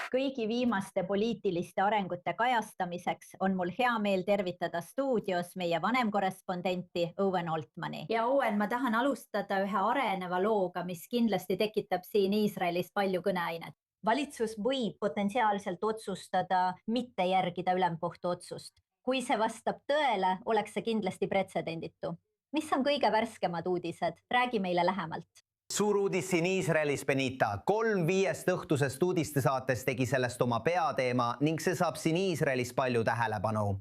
Kõigi viimaste poliitiliste arengute kajastamiseks on mul hea meel tervitada stuudios meie vanemkorrespondenti Owen Altmani. Ja Owen, ma tahan alustada ühe areneva looga, mis kindlasti tekitab siin Iisraelis palju kõneainet. Valitsus võib potentsiaalselt otsustada mitte järgida ülemkohtu otsust. Kui see vastab tõele, oleks see kindlasti pretsedenditu. Mis on kõige värskemad uudised? Räägi meile lähemalt. Suur uudis siin Iisraelis, Benita. 3/5 õhtusest uudistesaates tegi sellest oma peateema ning see saab siin Iisraelis palju tähelepanu.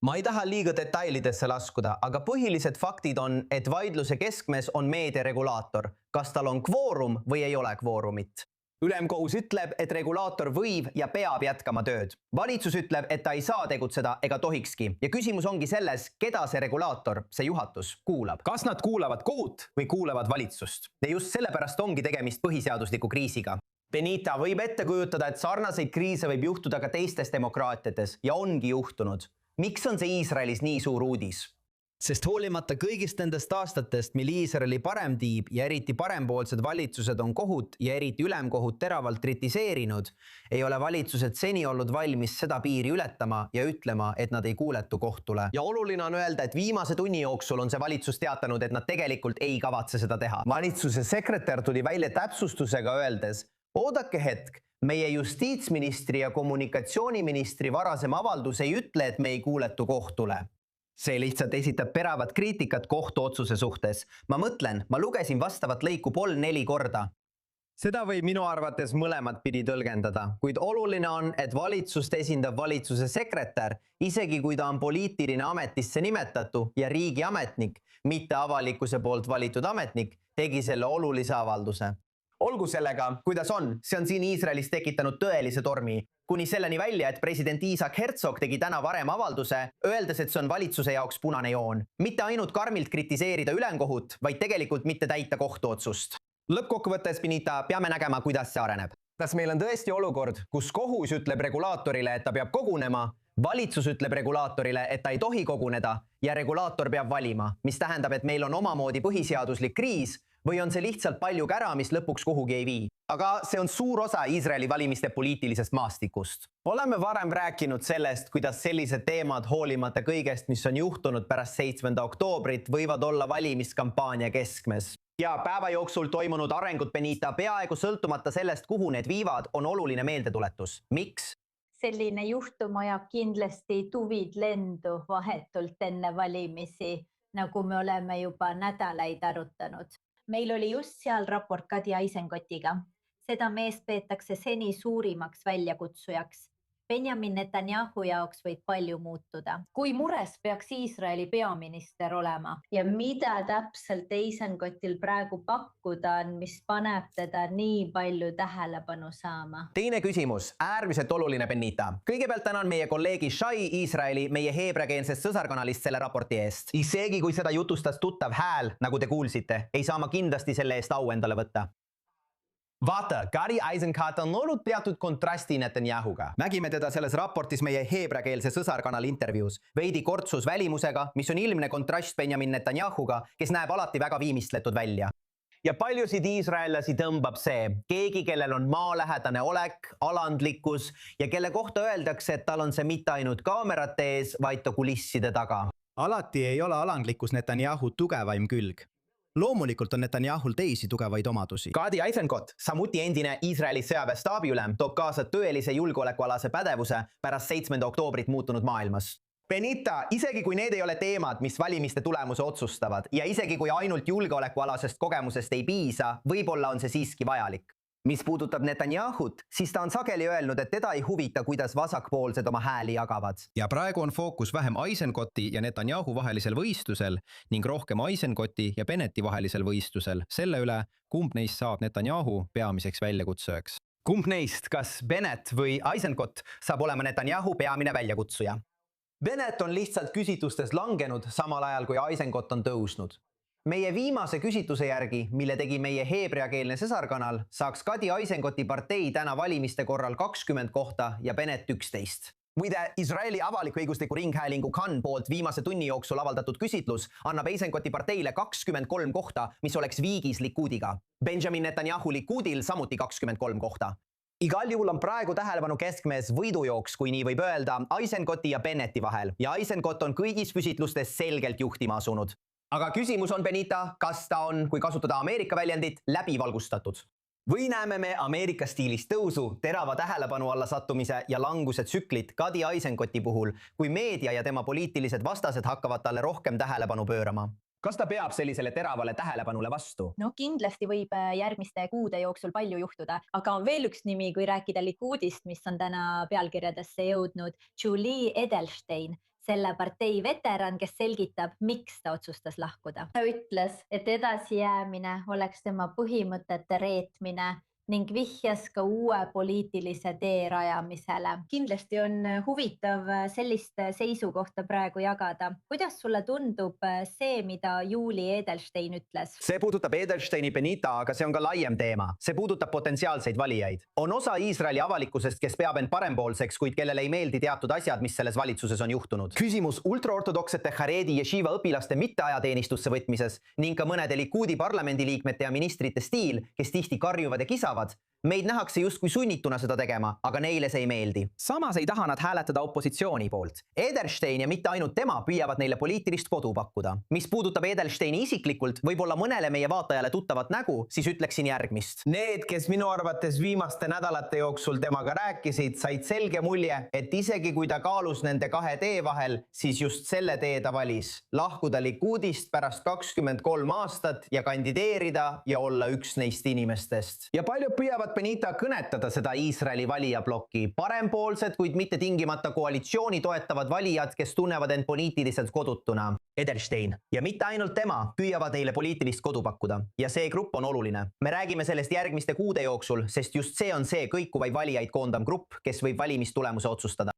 Ma ei taha liiga detailidesse laskuda, aga põhilised faktid on, et vaidluse keskmes on meediaregulaator. Kas tal on kvoorum või ei ole kvoorumit? Ülemkohus ütleb, et regulaator võib ja peab jätkama tööd. Valitsus ütleb, et ta ei saa tegutseda ega tohikski. Ja küsimus ongi selles, keda see regulaator, see juhatus, kuulab. Kas nad kuulavad kohut või kuulavad valitsust? Ja just sellepärast ongi tegemist põhiseadusliku kriisiga. Benita, võib ette kujutada, et sarnaseid kriise võib juhtuda ka teistes demokraatiates ja ongi juhtunud. Miks on see Iisraelis nii suur uudis? Sest hoolimata kõigist nendest aastatest, mil Iisraeli paremtiib ja eriti parempoolsed valitsused on kohut ja eriti ülemkohut teravalt kritiseerinud, ei ole valitsused seni olnud valmis seda piiri ületama ja ütlema, et nad ei kuuletu kohtule. Ja oluline on öelda, et viimase tunni jooksul on see valitsus teatanud, et nad tegelikult ei kavatse seda teha. Valitsuse sekretär tuli välja täpsustusega öeldes, oodake hetk, meie justiitsministri ja kommunikatsiooniministri varasem avaldus ei ütle, et me ei kuuletu kohtule. See lihtsalt esitab peravat kriitikat kohtuotsuse suhtes. Ma mõtlen, ma lugesin vastavat lõiku 3-4 korda. Seda võib minu arvates mõlemat pidi tõlgendada, kuid oluline on, et valitsust esindab valitsuse sekretär, isegi kui ta on poliitiline ametisse nimetatu ja riigiametnik, mitte avalikkuse poolt valitud ametnik, tegi selle olulise avalduse. Olgu sellega, kuidas on, see on siin Iisraelis tekitanud tõelise tormi. Kuni selleni välja, et president Isaac Herzog tegi täna varem avalduse, öeldes, et see on valitsuse jaoks punane joon. Mitte ainult karmilt kritiseerida ülemkohut, vaid tegelikult mitte täita kohtuotsust. Lõppkokkuvõttes, Benita, peame nägema, kuidas see areneb. Kas meil on tõesti olukord, kus kohus ütleb regulaatorile, et ta peab kogunema, valitsus ütleb regulaatorile, et ta ei tohi koguneda ja regulaator peab valima, mis tähendab, et meil on omamoodi põhiseaduslik kriis või on see lihtsalt palju kära, mis lõpuks kuhugi ei vii? Aga see on suur osa Iisraeli valimiste poliitilisest maastikust. Oleme varem rääkinud sellest, kuidas sellised teemad hoolimata kõigest, mis on juhtunud pärast 7. oktoobrit, võivad olla valimiskampaania keskmes. Ja päeva jooksul toimunud arengud, Benita, peaaegu sõltumata sellest, kuhu need viivad, on oluline meeldetuletus. Miks? Selline juhtum ajab kindlasti tuvid lendu vahetult enne valimisi, nagu me oleme juba nädalaid arutanud. Meil oli just seal raport Gadi Eisenkotiga. Seda meest peetakse seni suurimaks väljakutsujaks. Benjamin Netanyahu jaoks võib palju muutuda. Kui mures peaks Iisraeli peaminister olema ja mida täpselt Eisenkotil praegu pakkuda on, mis paneb teda nii palju tähelepanu saama? Teine küsimus, äärmiselt oluline, Benita. Kõigepealt tänan meie kolleegi Shai Iisraeli meie heebreakeelsest sõsarkanalist selle raporti eest. Isegi kui seda jutustas tuttav hääl, nagu te kuulsite, ei saa ma kindlasti selle eest au endale võtta. Vaata, Gadi Eisenkot on olnud teatud kontrasti Netanyahuga. Nägime teda selles raportis meie heebreakeelse sõsarkanali intervjuus. Veidi kortsus välimusega, mis on ilmne kontrast Benjamin Netanyahuga, kes näeb alati väga viimistletud välja. Ja paljusid iisraellasi tõmbab see. Keegi, kellel on maalähedane olek, alandlikkus ja kelle kohta öeldakse, et tal on see mitte ainult kaamerate ees, vaid ta kulisside taga. Alati ei ole alandlikkus Netanyahu tugevaim külg. Loomulikult on Netanyahul teisi tugevaid omadusi. Gadi Eisenkot, samuti endine Iisraeli sõjaväe staabiülem, toob kaasa tõelise julgeolekualase pädevuse pärast 7. oktoobrit muutunud maailmas. Benita, isegi kui need ei ole teemad, mis valimiste tulemuse otsustavad ja isegi kui ainult julgeolekualasest kogemusest ei piisa, võib-olla on see siiski vajalik. Mis puudutab Netanyahut, siis ta on sageli öelnud, et teda ei huvita, kuidas vasakpoolsed oma hääli jagavad. Ja praegu on fookus vähem Eisenkoti ja Netanyahu vahelisel võistlusel ning rohkem Eisenkoti ja Bennetti vahelisel võistlusel selle üle, kumb neist saab Netanyahu peamiseks väljakutsujaks. Kumb neist, kas Bennett või Eisenkot, saab olema Netanyahu peamine väljakutsuja? Bennett on lihtsalt küsitlustes langenud, samal ajal kui Eisenkot on tõusnud. Meie viimase küsitluse järgi, mille tegi meie heebreakeelne sõsarkanal, saaks Gadi Eisenkoti partei täna valimiste korral 20 kohta ja Bennett 11. Muide, Iisraeli avalik-õigusliku ringhäälingu Kan poolt viimase tunni jooksul avaldatud küsitlus annab Eisenkoti parteile 23 kohta, mis oleks viigis Likudiga. Benjamin Netanyahu Likudil samuti 23 kohta. Igal juhul on praegu tähelepanu keskmes võidujooks, kui nii võib öelda, Eisenkoti ja Bennetti vahel ja Eisenkot on kõigis küsitlustes selgelt juhtima asunud. Aga küsimus on, Benita, kas ta on, kui kasutada Ameerika väljendit, läbivalgustatud? Või näeme me Ameerika stiilis tõusu, terava tähelepanu alla sattumise ja languse tsüklit Gadi Eisenkoti puhul, kui meedia ja tema poliitilised vastased hakkavad talle rohkem tähelepanu pöörama? Kas ta peab sellisele teravale tähelepanule vastu? No kindlasti võib järgmiste kuude jooksul palju juhtuda, aga on veel üks nimi, kui rääkida Likudist, mis on täna pealkirjadesse jõudnud, Julie Edelstein, selle partei veteran, kes selgitab, miks ta otsustas lahkuda. Ta ütles, et edasijäämine oleks tema põhimõtete reetmine ning vihjas ka uue poliitilise tee rajamisele. Kindlasti on huvitav sellist seisukohta praegu jagada. Kuidas sulle tundub see, mida Julie Edelstein ütles? See puudutab Edelsteini, Benita, aga see on ka laiem teema. See puudutab potentsiaalseid valijaid. On osa Iisraeli avalikkusest, kes peab end parempoolseks, kuid kellele ei meeldi teatud asjad, mis selles valitsuses on juhtunud. Küsimus ultraortodoksete Haredi yeshiva õpilaste mitteajateenistusse võtmises ning ka mõnede Likudi parlamendiliikmete ja ministrite stiil, kes tihti karjuvad ja kisavad. Meid nähakse justkui sunnituna seda tegema, aga neile see ei meeldi. Samas ei taha nad hääletada opositsiooni poolt. Edelstein ja mitte ainult tema püüavad neile poliitilist kodu pakkuda. Mis puudutab Edelsteini isiklikult, võib-olla mõnele meie vaatajale tuttavat nägu, siis ütleksin järgmist. Need, kes minu arvates viimaste nädalate jooksul temaga rääkisid, said selge mulje, et isegi kui ta kaalus nende kahe tee vahel, siis just selle tee ta valis. Lahkuda Likudist pärast 23 aastat ja kandideerida ja olla üks neist inimestest. Ja paljud püüavad Benita kõnetada seda Iisraeli valijablokki. Parempoolsed, kuid mitte tingimata koalitsiooni toetavad valijad, kes tunnevad end poliitiliselt kodutuna. Edelstein ja mitte ainult tema püüavad neile poliitilist kodu pakkuda. Ja see grupp on oluline. Me räägime sellest järgmiste kuude jooksul, sest just see on see kõikuvaid valijaid koondav grupp, kes võib valimistulemuse otsustada.